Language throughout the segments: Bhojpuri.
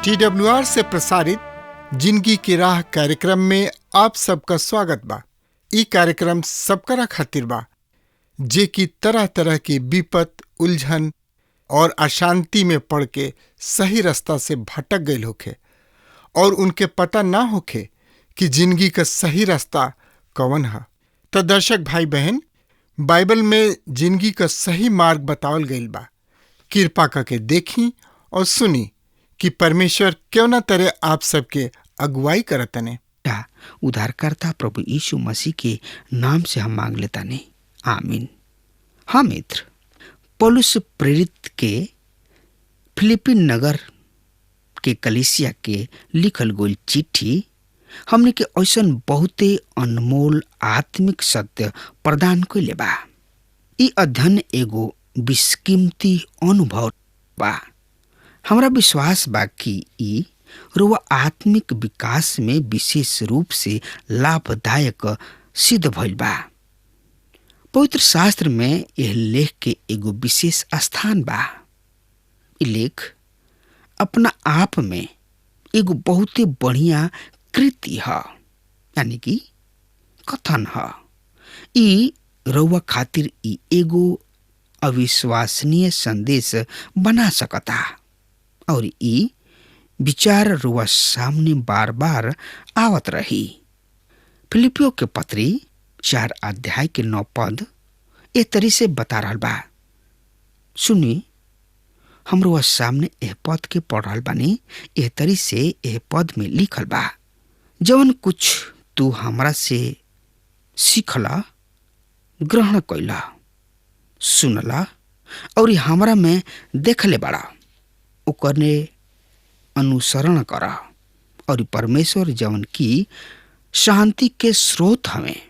TWR से प्रसारित जिंदगी की राह कार्यक्रम में आप सबका स्वागत बा। ई कार्यक्रम सबकरा खातिर बा जे की तरह तरह की विपत, उलझन और अशांति में पड़ के सही रास्ता से भटक गए होखे और उनके पता ना होखे कि जिंदगी का सही रास्ता कौन है। तो दर्शक भाई बहन, बाइबल में जिंदगी का सही मार्ग बतावल गईल बा। कृपा करके देखी और सुनी कि परमेश्वर क्यों न तरह आप सबके अगुवाई करतने। उद्धारकर्ता प्रभु यीशु मसीह के नाम से हम मांग लेता ने, आमीन। हाँ मित्र, पौलुस प्रेरित के फिलिपिन नगर के कलीसिया के लिखल गई चिट्ठी हमने के ऐसन बहुते अनमोल आत्मिक सत्य प्रदान कइले बा। ई अध्ययन एगो बेशकीमती अनुभव बा। हमरा विश्वास बा कि ई रुआ आत्मिक विकास में विशेष रूप से लाभदायक सिद्ध भइल बा। पवित्र शास्त्र में यह लेख के एगो विशेष स्थान बा। ई लेख अपना आप में एगो बहुते बढ़िया कृति है, यानी कि कथन है। ई रउआ खातिर ई एगो अविश्वसनीय संदेश बना सकता और ई विचार रुआ सामने बार बार आवत रही। फिलिपियो के पत्री 4 अध्याय के 9 पद ए तरी से बता रहल बा। सुनी, हम रुआ सामने एह पद के पढ़ रहल बानी। एह तरी से एह पद में लिखल बा, जवन कुछ तू हमरा से सीखला, ग्रहण कइला, सुनला और हमरा में देखले बड़ा, ओकरे अनुसरण करा और परमेश्वर जवन की शांति के स्रोत हमें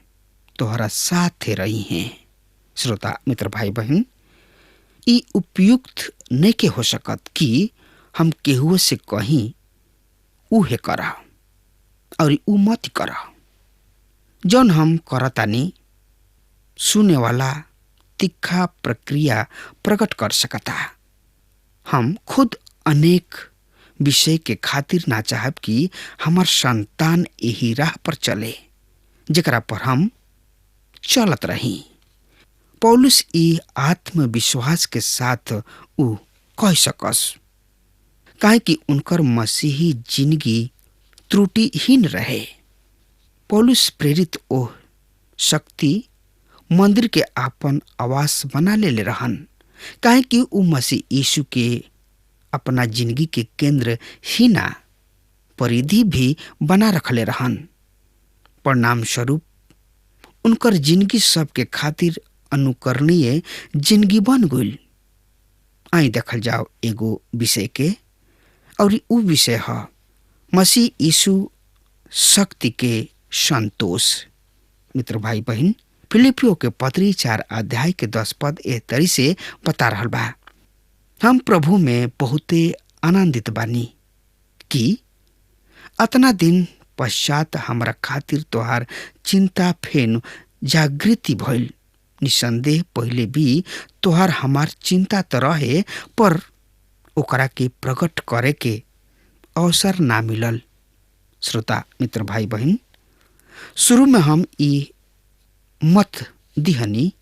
तोहरा साथे रही हैं। श्रोता मित्र भाई बहन, ई उपयुक्त नहीं के हो सकत कि हम केहू से कहीं उहे करा और ऊ मत करा। जौन हम करतानी सुने वाला तीखा प्रक्रिया प्रकट कर सकता। हम खुद अनेक विषय के खातिर ना चाहब कि हमार संतान यही राह पर चले जेकरा पर हम चलत रही। पौलुस ई आत्मविश्वास के साथ ऊ कह सकस, काहे कि उनकर मसीही जिंदगी त्रुटिहीन रहे। पौलुस प्रेरित ओ शक्ति मंदिर के आपन आवास बना ले रहन, काहे कि ऊ मसीह यीशु के अपना जिंदगी के केंद्र ही ना परिधि भी बना रखले रहन। परिणाम स्वरूप उनकर जिंदगी सबके खातिर अनुकरणीय जिंदगी बन गई। आई देखल जाओ एगो विषय के, और ऊ विषय है मसीह यीशु शक्ति के संतोष। मित्र भाई बहन, फिलिपियो के पत्री 4 अध्याय के 10 पद ए तरी से बता रहल बा, हम प्रभु में बहुते आनंदित बानी कि अतना दिन पश्चात हमरा खातिर तोहार चिंता फेन जागृति भइल। निसंदेह पहले भी तोहार हमार चिंता तो रहे, पर ओकरा के प्रकट करे के अवसर ना मिलल। श्रोता मित्र भाई बहन, शुरू में हम ई मत दिहनी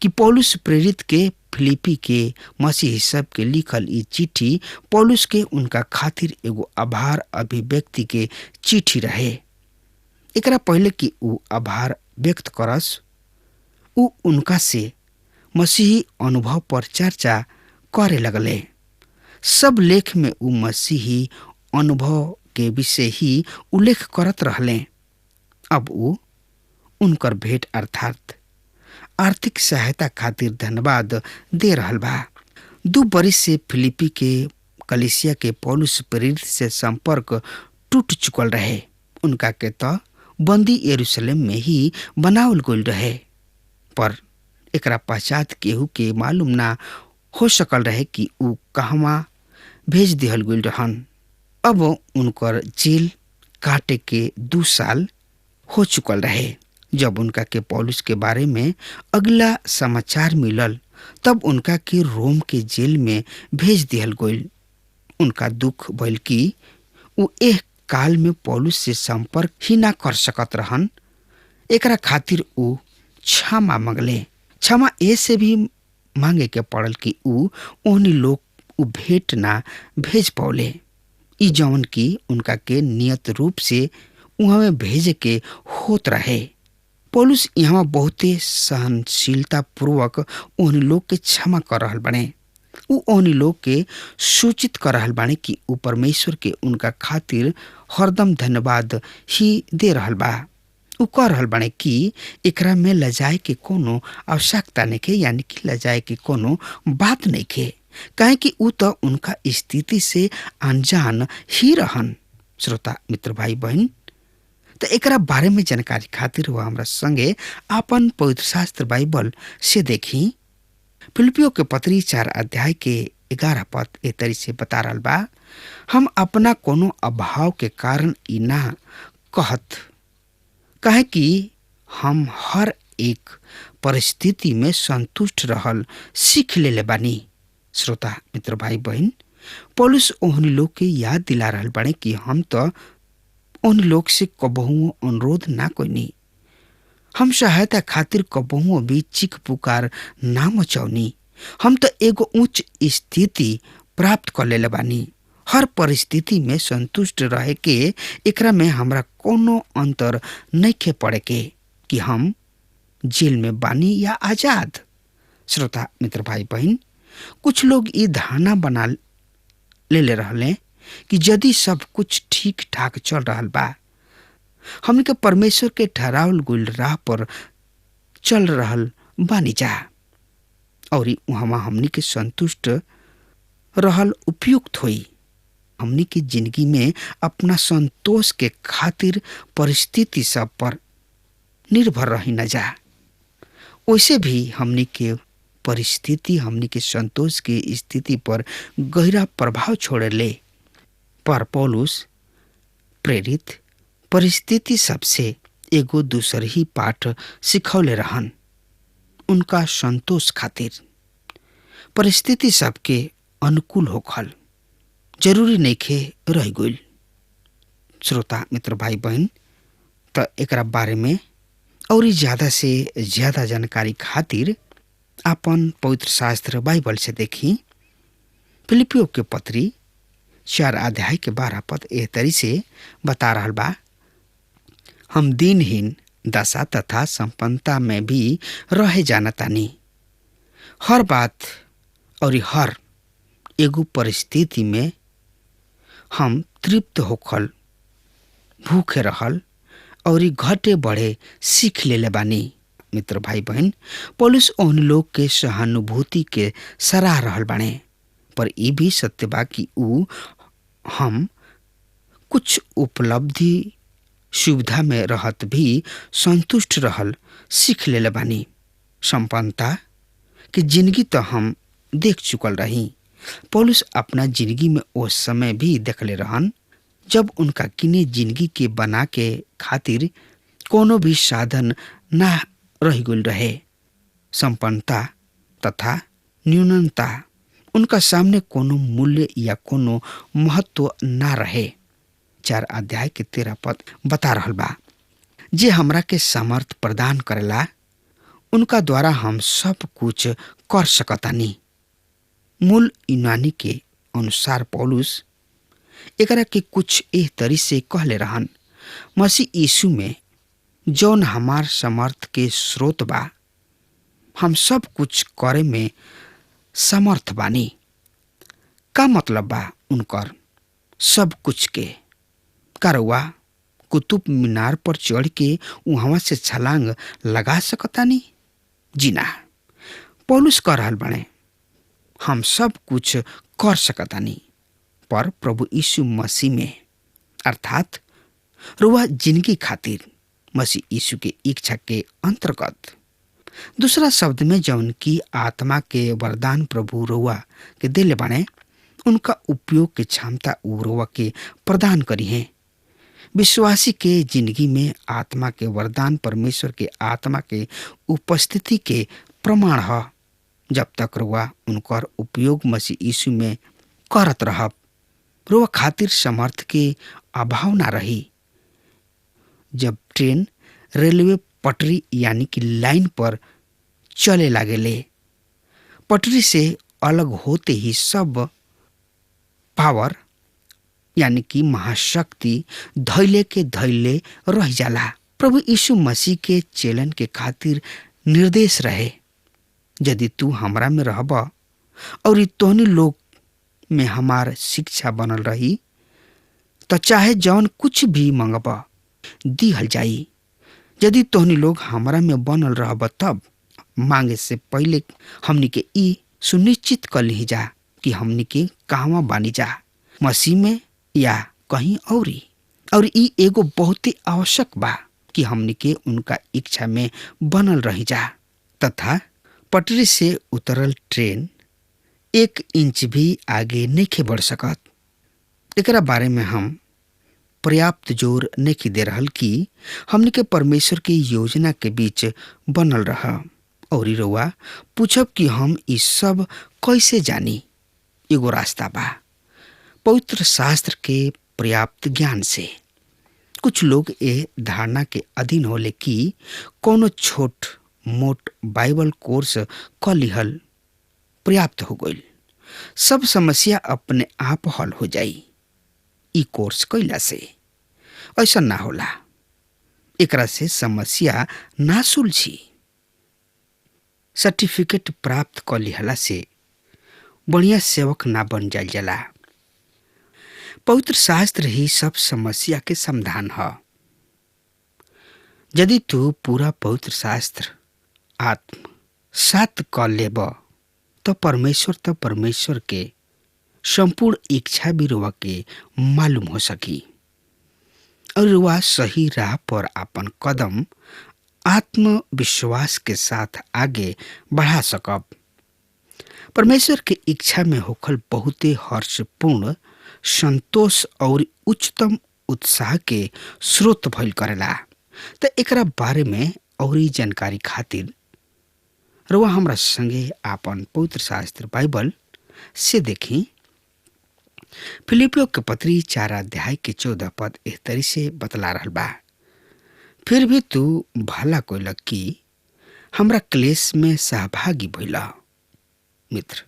कि पौलुस प्रेरित के फिलिपी के मसीह सब के लिखल ई चिट्ठी पौलुस के उनका खातिर एगो आभार अभिव्यक्ति के चिट्ठी रहे। एकरा पहले कि ऊ आभार व्यक्त करस, ऊ उनका से मसीही अनुभव पर चर्चा करे लगले। सब लेख में ऊ मसीही अनुभव के विषय ही उल्लेख करत रहले। अब ऊ उनकर भेंट अर्थात आर्थिक सहायता खातिर धन्यवाद दे रहल बा। 2 बरिस से फिलिपी के कलीसिया के पौलुस प्रेरित से संपर्क टूट चुकल रहे। उनका के तो बंदी यरूशलेम में ही बनावल गइल रहे, पर एकरा पश्चात केहू के मालूम ना हो सकल रहे कि ऊ कहवा भेज दिहल गइल रहन। अब उनकर जेल काटे के 2 साल हो चुकल रहे। जब उनका के पौलुस के बारे में अगला समाचार मिलल, तब उनका के रोम के जेल में भेज दिहल गइल। उनका दुख भइल कि ऊ एह काल में पौलुस से संपर्क ही ना कर सकत रहन। एकरा खातिर ऊ क्षमा मांगले। क्षमा ऐसे भी मांगे के पड़ल कि ऊ ओहनी लोग ऊ भेंट ना भेज पौले, ई जौन की उनका के नियत रूप से उहाँ में भेजे के होत रहे। पौलुस यहाँ बहुते सहनशीलता पूर्वक ओहनी लोग के क्षमा कर रहल बने। ऊ ओहनी लोग के सूचित कर रहल बाने कि ऊ परमेश्वर के उनका खातिर हरदम धन्यवाद ही दे रहल बा। ऊ कह रहल बाने कि एकरा में लजाए के कोनो आवश्यकता नइखे, यानी कि लजाए के कोनो बात नइखे, काहे कि ऊ तो उनका स्थिति से अनजान ही रहन। श्रोता मित्र भाई बहन, तो एकरा बारे में जानकारी खातिर वो हमरा संगे आपन पवित्र शास्त्र बाइबल से देखी। फिलिपियों के पत्री 4 अध्याय के 11 पद ए तरी से बता रहल बा, हम अपना कोनो अभाव के कारण ई ना कहत, काहे कि हम हर एक परिस्थिति में संतुष्ट रहल सीख लेले बानी। श्रोता मित्र भाई बहन, पौलुस ओहनी लोग के याद दिला रहल बाने कि हम तो उन लोग से कबहुओं अनुरोध ना कोनी, हम सहायता खातिर कबहुओं भी चीख पुकार ना मचौनी। हम तो एगो उच्च स्थिति प्राप्त कर लेले बानी। हर परिस्थिति में संतुष्ट रहे के एकरा में हमरा कोनो अंतर नइखे पड़े के कि हम जेल में बानी या आजाद। श्रोता मित्र भाई बहन, कुछ लोग ई धारणा बना ले रहले कि यदि सब कुछ ठीक ठाक चल रहल बा, हमनी के परमेश्वर के ठहरावल गइल राह पर चल रहल बानी जा, और वहाँ हमनी के संतुष्ट रहल उपयुक्त होई। हमनी के जिंदगी में अपना संतोष के खातिर परिस्थिति सब पर निर्भर रही न जा। वैसे भी हमनी के परिस्थिति हमनी के संतोष के स्थिति पर गहरा प्रभाव छोड़े ले, पर पौलुस प्रेरित परिस्थिति सबसे एगो दूसर ही पाठ सिखौले रहन। उनका संतोष खातिर परिस्थिति सबके अनुकूल होखल जरूरी नइखे रह गइल। श्रोता मित्र भाई बहन, त एकरा बारे में और ज्यादा से ज्यादा जानकारी खातिर आपन पवित्र शास्त्र बाइबल से देखी। फिलिपियों के पत्री 4 अध्याय के 12 पद एह तरी से बता रहल बा, हम दिनहीन दशा तथा संपन्नता में भी रहे जानतानी। हर बात और हर एगो परिस्थिति में हम तृप्त होखल, भूखे रहल और घटे बढ़े सीख लेले बानी। मित्र भाई बहन, पौलुस उन लोग के सहानुभूति के सराह रहल बाने, पर ये भी सत्य बा कि ऊ हम कुछ उपलब्धि सुविधा में रहत भी संतुष्ट रहल सीख लेले बानी। संपन्नता की जिंदगी तो हम देख चुकल रही। पौलुस अपना जिंदगी में उस समय भी देखले रहन जब उनका किने जिंदगी के बना के खातिर कोनो भी साधन ना रह गइल रहे। संपन्नता तथा न्यूनता उनका सामने कोनो मूल्य या कोनो महत्व ना रहे। 4 अध्याय के 13 पद बता रहल बा, जे हमरा के सामर्थ प्रदान करेला उनका द्वारा हम सब कुछ कर सकतानी। मूल यूनानी के अनुसार पौलुस एकरा के कुछ एह तरी से कहले रहन, मसीह यीशु में जौन हमार समर्थ के स्रोत बा, हम सब कुछ करे में समर्थ बानी। का मतलब बा उनकर सब कुछ के? करवा कुतुब मीनार पर चढ़ के वहां से छलांग लगा सकतानी? जीना। पौलुस कह रहल बने हम सब कुछ कर सकतानी पर प्रभु यीशु मसीह में, अर्थात रुआ जिंदगी खातिर मसीह यीशु के इच्छा के अंतर्गत। दूसरा शब्द में जौन की आत्मा के वरदान प्रभु रुआ के दिले बने उनका उपयोग के क्षमता उ रुआ के प्रदान करी है। विश्वासी के जिंदगी में आत्मा के वरदान परमेश्वर के आत्मा के उपस्थिति के प्रमाण है। जब तक रुआ उनकर उपयोग मसीह यीशु में करत रहब रुआ खातिर समर्थ के अभाव ना रही। जब ट्रेन रेलवे पटरी यानी कि लाइन पर चले लागेले, पटरी से अलग होते ही सब पावर यानी कि महाशक्ति धैले के धैले रह जाला। प्रभु यीशु मसीह के चेलन के खातिर निर्देश रहे, यदि तू हमरा में रहब और ई तोहनी लोग में हमार शिक्षा बनल रही तो चाहे जौन कुछ भी मंगब दिहल जाई। यदि तोहनी लोग हमरा में बनल रहब तब मांगे से पहले हमनी के ई सुनिश्चित कर ली जा कि हमनी के कहवा बानी जा, मसीह में या कहीं और ई एगो बहुत ही आवश्यक बा कि हमनी के उनका इच्छा में बनल रही जा। तथा पटरी से उतरल ट्रेन 1 इंच भी आगे नहीं बढ़ सकत। एकरा बारे में हम पर्याप्त जोर नहीं दे रहल कि हमनी के परमेश्वर की योजना के बीच बनल रहा। और रउआ पूछब कि हम ई सब कैसे जानी? एगो रास्ता बा, पवित्र शास्त्र के पर्याप्त ज्ञान से। कुछ लोग ए धारणा के अधीन होले कि कोनो छोट मोट बाइबल कोर्स क लिहल पर्याप्त हो गईल, सब समस्या अपने आप हल हो जाई। ई कोर्स कैला से ऐसा ना होला, एकरा से समस्या ना सुलझी। सर्टिफिकेट प्राप्त कर लिहला से बढ़िया सेवक ना बन जाल जाला। पवित्र शास्त्र ही सब समस्या के समाधान है। यदि तू पूरा पवित्र शास्त्र आत्मसात कर लेब तो परमेश्वर के संपूर्ण इच्छा भी रुआ के मालूम हो सकी और रुआ सही राह पर अपन कदम आत्मविश्वास के साथ आगे बढ़ा सकब। परमेश्वर के इच्छा में होखल बहुते हर्षपूर्ण संतोष और उच्चतम उत्साह के स्रोत भइल करेला। तो एकरा बारे में और जानकारी खातिर रुआ हमरा संगे आपन पवित्र शास्त्र बाइबल से देखी। फिलिपियो के पत्री 4 अध्याय के 14 पद इस तरी से बतला रहल बा, फिर भी तू भला कोइलक कि हमरा क्लेश में सहभागी भइला। मित्र,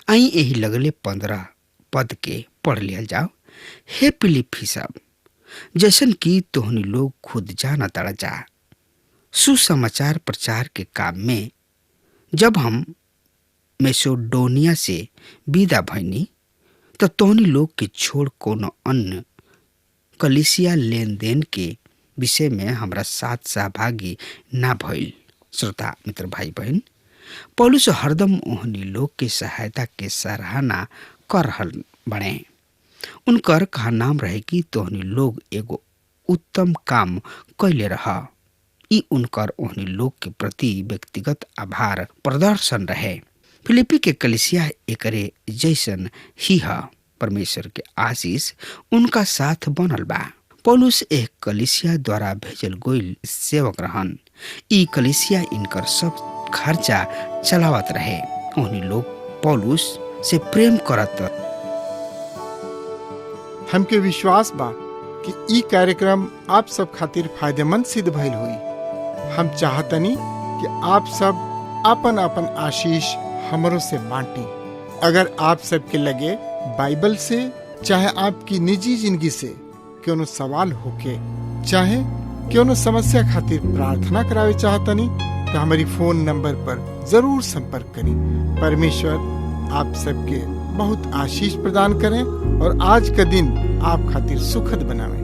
आई यही लगले 15 पद के पढ़ लिया जाओ। हे फिलिपी सब, जैसन कि तोहनी लोग खुद जाना तड़ा जा, सुसमाचार प्रचार के काम में जब हम मैसेडोनिया से विदा भइनी तो तोहनी लोग के छोड़ कोनो अन्य कलीसिया लेन देन के विषय में हमरा साथ सहभागी ना भइल। श्रोता मित्र भाई बहन, पौलुस हरदम ओहनी लोग के सहायता के सराहना कर रहल बने। उनकर कहा नाम रहे कि तोहनी लोग एगो उत्तम काम कैले रहा। ई उनकर ओहनी लोग के प्रति व्यक्तिगत आभार प्रदर्शन रहे। फिलिपी के कलीसिया एकरे जैसन ही है। परमेश्वर के आशीष उनका साथ बनल बा। पौलुस एक कलीसिया द्वारा भेजल गईल सेवक रहन। ई कलीसिया इनकर सब खर्चा चलावत रहे। ओहनी लोग पौलुस से प्रेम करत। हमके विश्वास बा कि ई कार्यक्रम आप सब खातिर फायदेमंद सिद्ध भइल हुई। हम चाहतनी कि आप सब अपन अपन आशीष हमरों से बांटी। अगर आप सबके लगे बाइबल से चाहे आपकी निजी जिंदगी से कोनो सवाल होके चाहे कोनो समस्या खातिर प्रार्थना करावे चाहतनी तो हमारी फोन नंबर पर जरूर संपर्क करें। परमेश्वर आप सबके बहुत आशीष प्रदान करें और आज का दिन आप खातिर सुखद बनावे।